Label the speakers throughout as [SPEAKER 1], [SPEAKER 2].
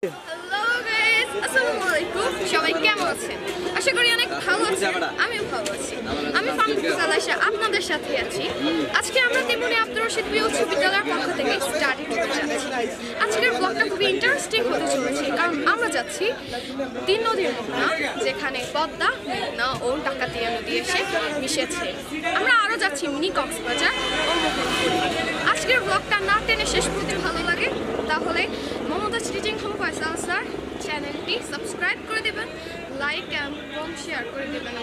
[SPEAKER 1] Hello guys, আসসালামু আলাইকুম। সবাই কেমন আছেন? আশা করি অনেক ভালো আছেন। আমিও ভালো আছি। আমি ফাহমিদা আলাইশা আপনাদের সাথে আছি। আজকে আমরা তেমনি আব্দুর রশিদ বি উচ্চ বিদ্যালয়ের পক্ষ থেকে স্টাডি ট্যুরে যাচ্ছি। আজকের ব্লগটা খুবই ইন্টারেস্টিং হতে চলেছে, কারণ আমরা যাচ্ছি তিন নদীর মোহনা, যেখানে পদ্মা, মেঘনা ও ডাকাতিয়া নদী এসে মিশেছে। আমরা আরও যাচ্ছি মিনি কক্সবাজার ও মোহনপুরে। আজকের ব্লগটা না টেনে শেষ করতে ভালো লাগে তাহলে Mumtaz teaching home Faisal sir চ্যানেলটি সাবস্ক্রাইব করে দেবেন, লাইক এবং শেয়ার করে দেবেন।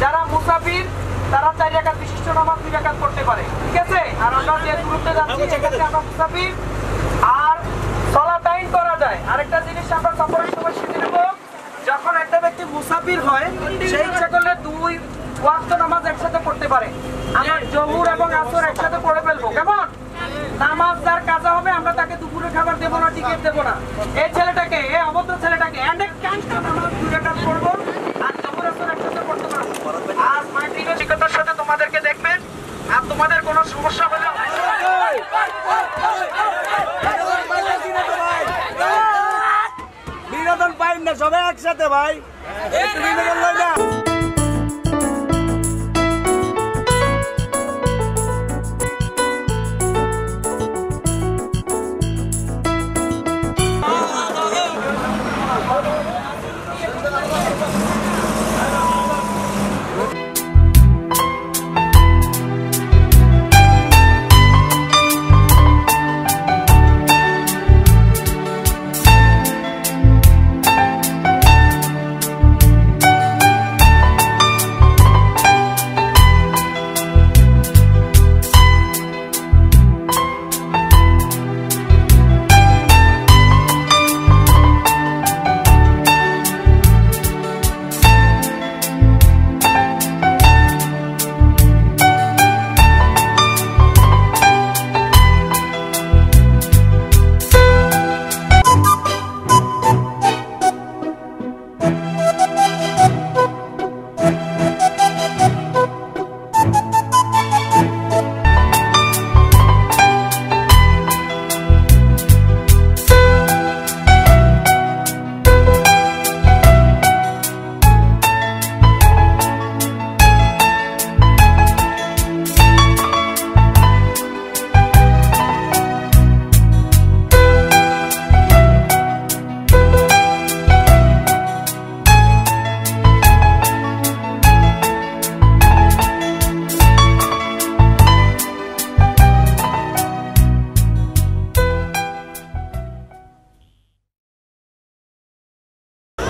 [SPEAKER 2] যারা মুসাফির তারা 4 রাকাত বিশিষ্ট নামাজ 2 রাকাত পড়তে পারে, ঠিক আছে? আর আমরা যে গ্রুপে যাচ্ছি সেখানে আমরা মুসাফির আর সালাতাইন করা যায়। আরেকটা জিনিস আমরা সফরের সময় শিখে নেব, যখন একটা ব্যক্তি মুসাফির হয় সেই ইচ্ছা করলে 2 ওয়াক্ত নামাজ একসাথে পড়তে পারে। আমরা জোহর এবং আসর একসাথে পড়ে ফেলবো, কেমন? নামাজ যার কাজা হবে আমরা তাকে দুপুরে খাবার দেবো না, টিকিট দেবো না। এই ছেলেটাকে, এই অবদ্ধ ছেলেটাকে নামাজ 2 রাকাত পড়বো আর জোহর আসর একসাথে পড়তে পারবো। আজ মাইন্ডিংয়ের শিক্ষতার সাথে তোমাদেরকে দেখবেন, আর তোমাদের কোনো সমস্যা হলে
[SPEAKER 3] বিনোদন পাই না, সবাই একসাথে ভাই, বিনোদন লই না।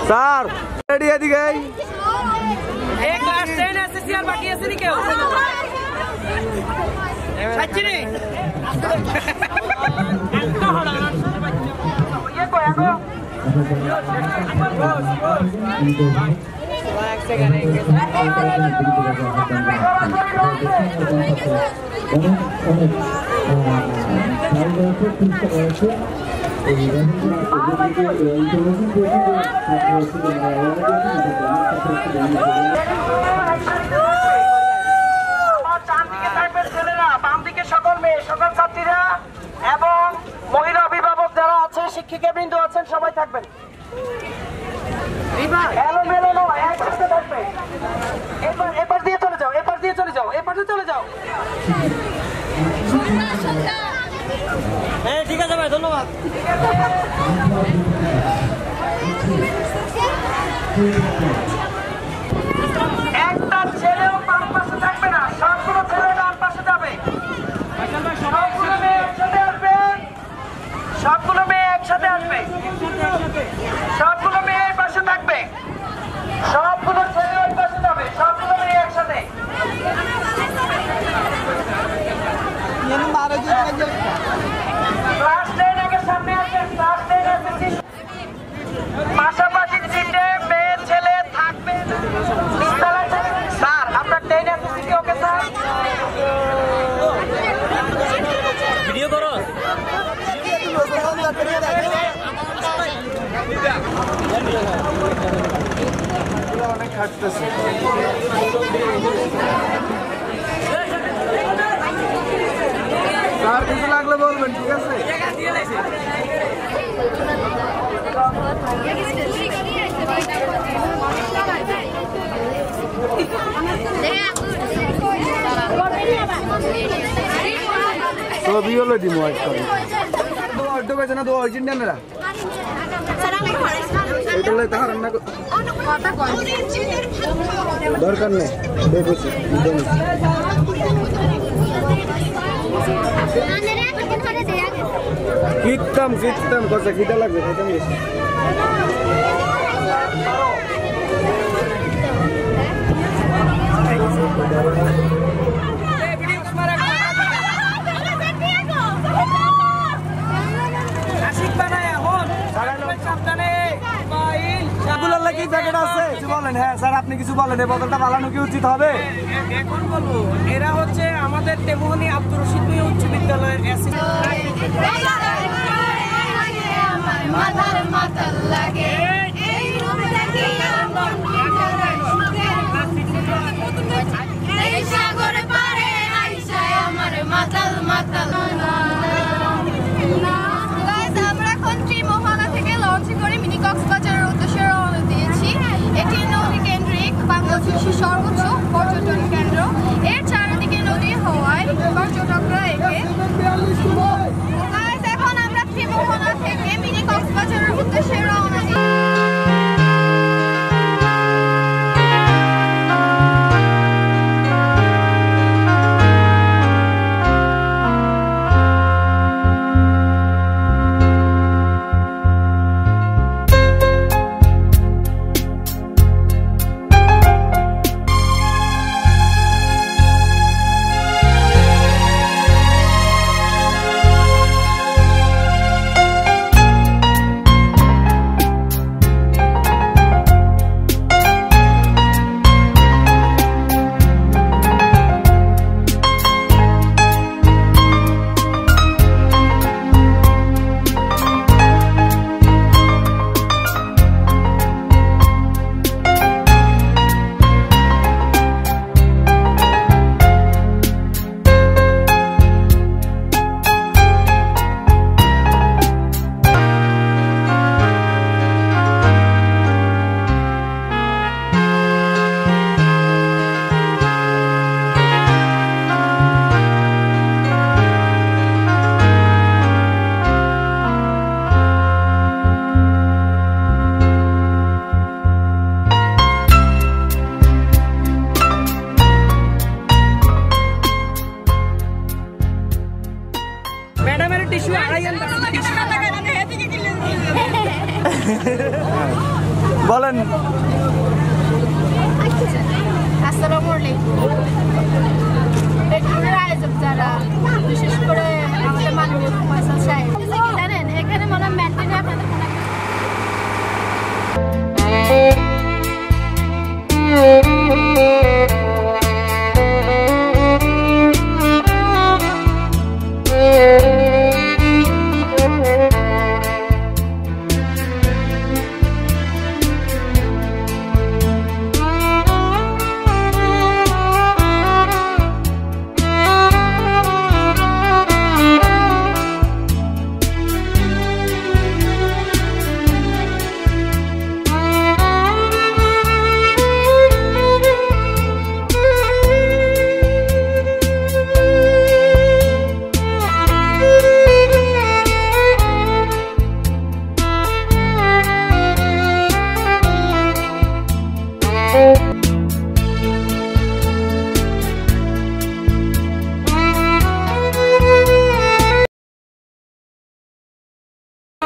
[SPEAKER 3] सर रेडी है दिखे
[SPEAKER 2] एक क्लास 10 एसएससी और बाकी ऐसे नहीं क्यों सच्ची नहीं সকল মেয়ে সকল ছাত্রীরা এবং মহিলা অভিভাবক যারা আছে শিক্ষিকা বৃন্দ আছেন সবাই থাকবেন এলোমেলো নয় একসাথে থাকবে এপাশ দিয়ে চলে যাও এপাশ দিয়ে চলে যাও এপাশে চলে যাও হ্যাঁ ঠিক আছে ভাই ধন্যবাদ একটা ছেলেও বাম পাশে থাকবে না সবগুলো ছেলে ডান পাশে যাবে সবগুলো মেয়ে একসাথে আসবে সবগুলো মেয়ে একসাথে আসবে সবগুলো মেয়ে পাশে থাকবে সবগুলো ছেলে ওই পাশে যাবে সবগুলো মেয়ে একসাথে ক্লাস 10 এর সামনে আসেন ক্লাস 10 এসেছি পাশাপাশি সিটে মেয়ে ছেলে থাকবে স্যার আপনার 10 এসেছি কি ওকে স্যার ভিডিও করো
[SPEAKER 3] অনেক খাটতেছে স্যার কিছু লাগলে বলবেন ঠিক আছে ছবি হলো ডিম হোয়াইট করে দোয়া গেছে না দোয়া ইন্ডিয়ানরা এগুলো তাহার রান্না দরকার নেই দেখেছি কিতাম কথা খিদা লাগবে খাইতাম বেশি হ্যাঁ স্যার আপনি কিছু বলেন এই বোতলটা পালানো কি উচিত হবে
[SPEAKER 2] এখন বলবো এরা হচ্ছে আমাদের তেমনি আব্দুর রশিদ উচ্চ বিদ্যালয়ের
[SPEAKER 1] আমরা এখন ত্রিমোহনা থেকে লঞ্চ করে মিনি কক্সবাজারের উদ্দেশ্যে রওনা দিয়েছি। এটি নদী কেন্দ্রিক বাংলাদেশের সর্বোচ্চ পর্যটন কেন্দ্র। এর চারিদিকে নদী হওয়ায় পর্যটকরা একে এখন আমরা ত্রিমোহনা থেকে মিনি কক্সবাজারের উদ্দেশ্যে রওনা দিই।
[SPEAKER 3] বলেন
[SPEAKER 1] আসসালামু আলাইকুম। পেট্রোলের আয়োজক যারা, বিশেষ করে আমাদের মাননীয় ফয়সাল সাহেব, জানেন এখানে মনে হয় মেনটেনে আপনাদের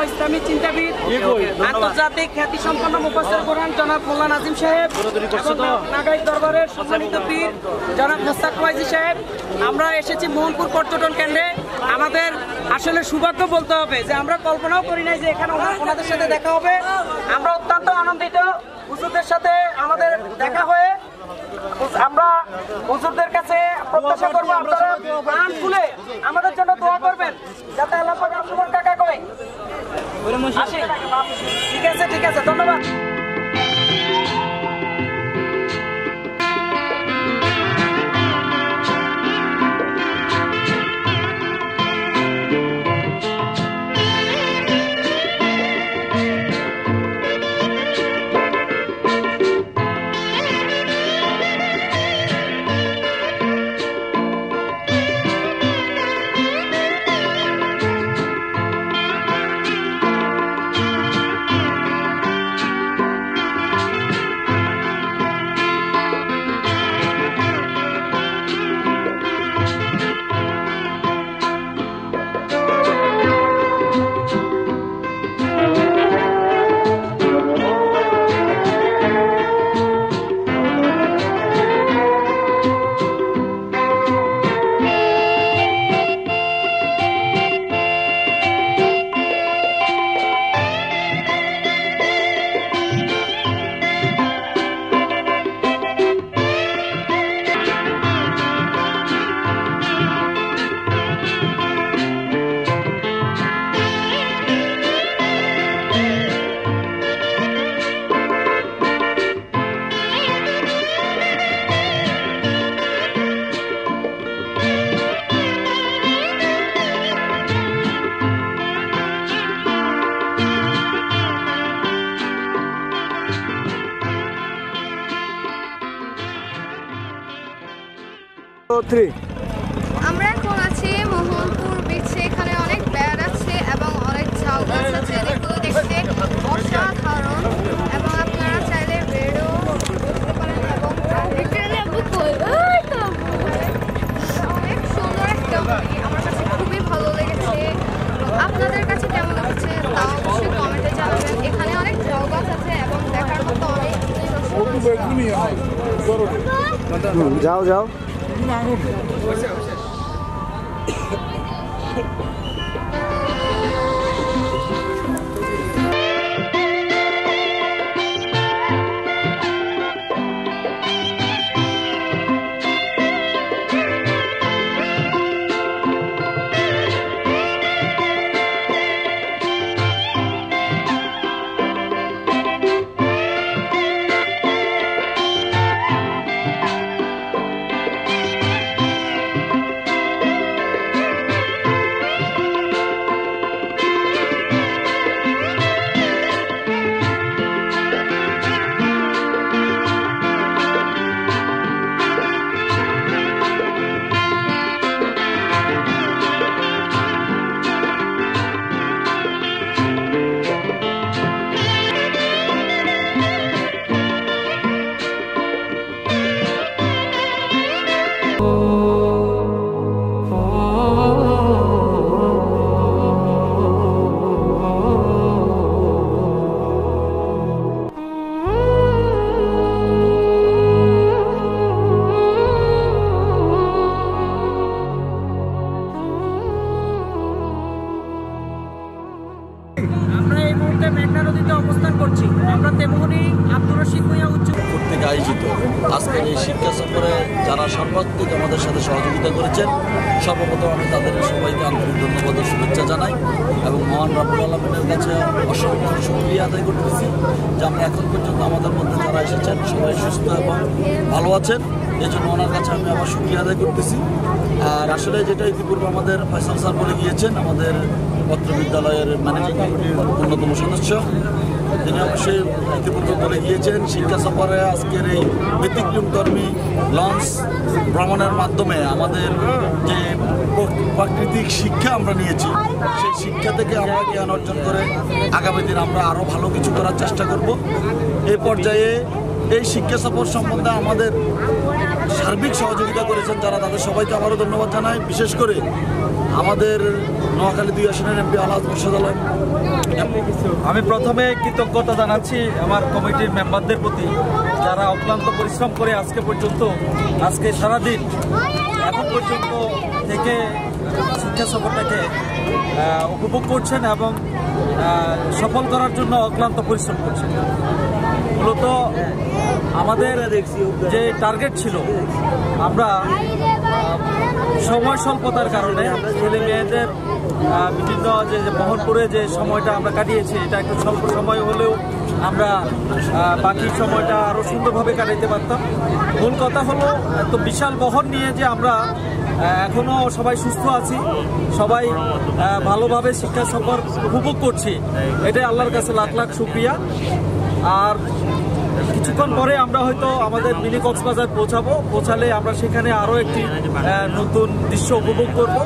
[SPEAKER 2] ইসলামী চিন্তাবিদ, আন্তর্জাতিক খ্যাতিসম্পন্ন মুফাসসির কোরআন জনাব মোল্লা নাজিম সাহেব, নাগাইর দরবারের সম্মানিত পীর জনাব মোস্তাক ওয়াইজি সাহেব। আমরা এসেছি মোহনপুর পর্যটন কেন্দ্রে। আমাদের আসলে সৌভাগ্য বলতে হবে যে আমরা কল্পনাও করি নাই যে এখানে ওনাদের সাথে দেখা হবে। আমরা অত্যন্ত আনন্দিত হুজুরদের সাথে আমাদের দেখা হয়ে। আমরা হুজুরদের কাছে প্রত্যাশা করবো আপনারা প্রাণ খুলে আমাদের জন্য দোয়া করবেন যাতে আল্লাহ পাক আপনার কাকা কয়। ঠিক আছে, ঠিক আছে, ধন্যবাদ।
[SPEAKER 1] আমরা এখন আছি মোহনপুর বিচে। এখানে অনেক বেড় আছে এবং অনেক ঝাউ গাছ আছে, যেগুলো দেখতে অসাধারণ এবং আপনারা চাইলে বেড়ও করতে পারেন এবং অনেক সুন্দর একটা বাড়ি। আমার কাছে খুবই ভালো লেগেছে। আপনাদের কাছে কেমন লাগছে তা অবশ্যই কমেন্টে জানাবেন। এখানে অনেক ঝাউ গাছ আছে এবং দেখার মতো অনেক
[SPEAKER 3] যাও যাও।
[SPEAKER 2] মুহূর্তে মেঘনা নদীতে অবস্থান করছি। আমরা তেমনি আব্দুর রশিদ ভূঁইয়া উচ্চ
[SPEAKER 4] থেকে আয়োজিত আজকের এই শিক্ষা সফরে যারা সর্বাত্মক আমাদের সাথে সহযোগিতা করেছেন, সর্বপ্রথম আমি তাদের সবাইকে আন্তরিক ধন্যবাদ ও শুভেচ্ছা জানাই এবং মহান রাব্বুল আলামিনের কাছে অসংখ্য শুকরিয়া আদায় করতেছি যে আমরা এখন পর্যন্ত আমাদের মধ্যে যারা এসেছেন সবাই সুস্থ এবং ভালো আছেন। এই জন্য ওনার কাছে আমি আবার শুকরিয়া আদায় করতেছি। আর আসলে যেটা ইতিপূর্বে আমাদের ফয়সাল স্যার বলে গিয়েছেন, আমাদের পত্র বিদ্যালয়ের ম্যানেজিং কমিটির অন্যতম সদস্য, তিনি অবশ্যই ইতিপূর্বে বলে গিয়েছেন শিক্ষা সফরে আজকের এই ব্যতিক্রমধর্মী লঞ্চ ভ্রমণের মাধ্যমে আমাদের যে প্রাকৃতিক শিক্ষা আমরা নিয়েছি, সেই শিক্ষা থেকে আমরা জ্ঞান অর্জন করে আগামী দিন আমরা আরও ভালো কিছু করার চেষ্টা করব। এই পর্যায়ে এই শিক্ষা সফর সম্বন্ধে আমাদের সার্বিক সহযোগিতা করেছেন যারা, তাদের সবাইকে আবারও ধন্যবাদ জানাই। বিশেষ করে আমাদের নোয়াখালী 2 আসনের এমপি আলহাজ মোর্শেদ আলম।
[SPEAKER 5] আমি প্রথমে কৃতজ্ঞতা জানাচ্ছি আমার কমিটির মেম্বারদের প্রতি, যারা অক্লান্ত পরিশ্রম করে আজকে সারাদিন এখন পর্যন্ত থেকে শিক্ষা সফরটাকে উপভোগ করছেন এবং সফল করার জন্য অক্লান্ত পরিশ্রম করছেন। মূলত আমাদের যে টার্গেট ছিল, আমরা সময় স্বল্পতার কারণে ছেলে মেয়েদের বিভিন্ন যে মোহনপুরে যে সময়টা আমরা কাটিয়েছি, এটা একটু স্বল্প সময় হলেও আমরা বাকি সময়টা আরও সুন্দরভাবে কাটাইতে পারতাম। মূল কথা হলো এত বিশাল বহর নিয়ে যে আমরা এখনও সবাই সুস্থ আছি, সবাই ভালোভাবে শিক্ষা সফর উপভোগ করছি, এটাই আল্লাহর কাছে লাখ লাখ শুকরিয়া। আর কিছুক্ষণ পরে আমরা হয়তো আমাদের মিনি কক্সবাজার পৌঁছালে আমরা সেখানে আরও একটি নতুন দৃশ্য উপভোগ করব।